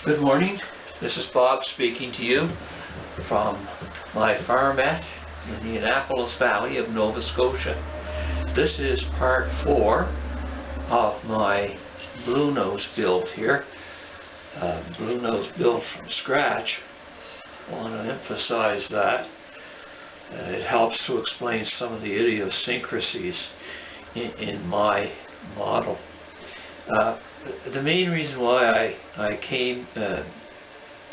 Good morning. This is Bob speaking to you from my farmette in the Annapolis Valley of Nova Scotia. This is part 4 of my Bluenose build here. Bluenose built from scratch. I want to emphasize that. It helps to explain some of the idiosyncrasies in my model. The main reason why I came to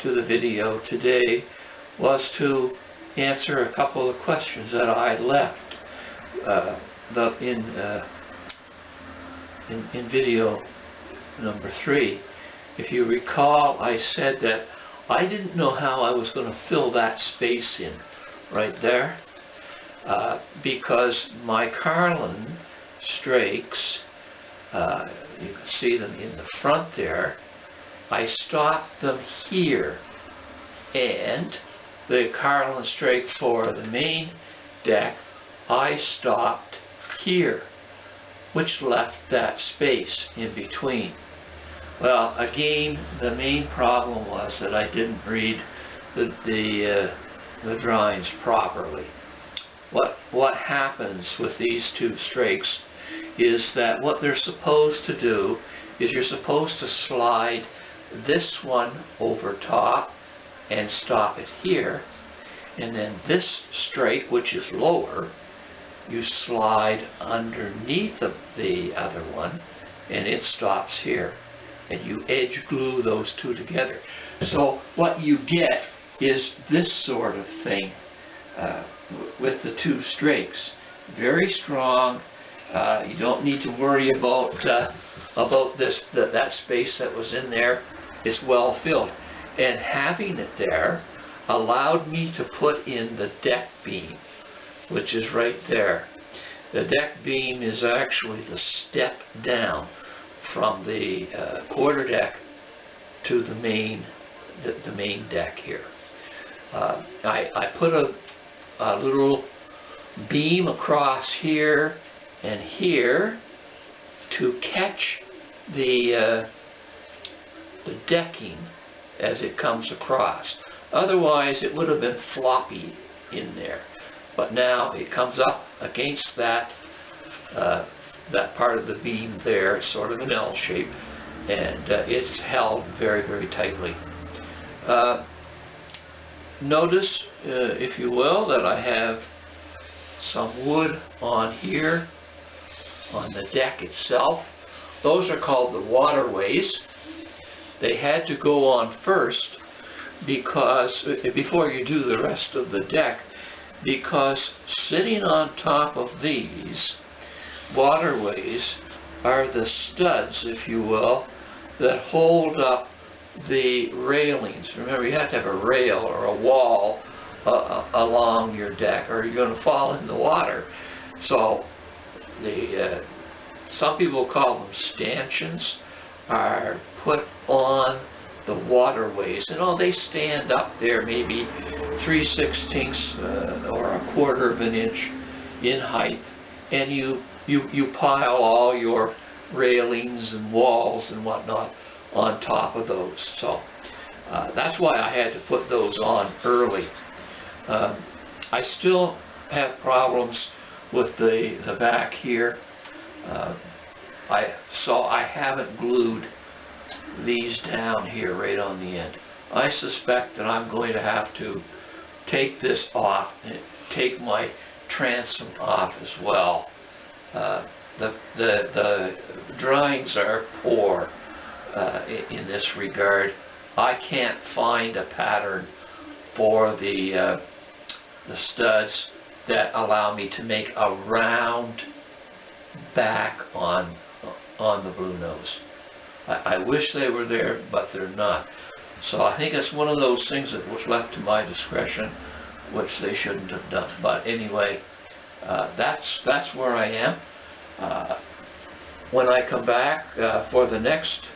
the video today was to answer a couple of questions that I left in video number 3. If you recall, I said that I didn't know how I was going to fill that space in right there because my Carlin strakes, you can see them in the front there, I stopped them here, and the Carlin strake for the main deck I stopped here, which left that space in between. Well, again, the main problem was that I didn't read the drawings properly. What happens with these two strakes is that what they're supposed to do is you're supposed to slide this one over top and stop it here, and then this strake, which is lower, you slide underneath the other one and it stops here, and you edge glue those two together. So what you get is this sort of thing with the two strakes. Very strong. You don't need to worry about that space that was in there. It's well filled, and having it there allowed me to put in the deck beam, which is right there. The deck beam is actually the step down from the quarter deck to the main deck here. I put a little beam across here and here to catch the decking as it comes across. Otherwise it would have been floppy in there. But now it comes up against that part of the beam there, sort of an L shape, and it's held very, very tightly. Notice, if you will, that I have some wood on here on the deck itself. Those are called the waterways. They had to go on first because before you do the rest of the deck, because sitting on top of these waterways are the studs, if you will, that hold up the railings. Remember, you have to have a rail or a wall along your deck, or you're going to fall in the water. So some people call them stanchions, are put on the waterways, and they stand up there maybe 3/16 or a quarter of an inch in height, and you pile all your railings and walls and whatnot on top of those. So that's why I had to put those on early. I still have problems with the back here. So I haven't glued these down here right on the end. I suspect that I'm going to have to take this off, take my transom off as well. The drawings are poor in this regard. I can't find a pattern for the studs that allow me to make a round back on the Bluenose. I wish they were there, but they're not. So I think it's one of those things that was left to my discretion, which they shouldn't have done. But anyway, that's where I am. When I come back for the next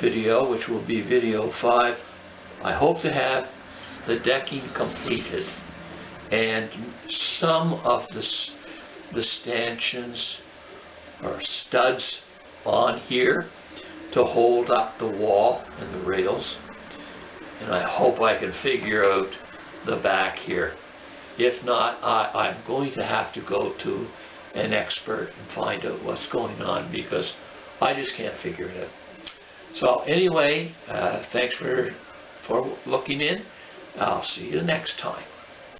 video, which will be video 5, I hope to have the decking completed and some of the stanchions or studs on here to hold up the wall and the rails, and I hope I can figure out the back here. If not, I'm going to have to go to an expert and find out what's going on, because I just can't figure it out. So anyway, thanks for looking in. I'll see you next time.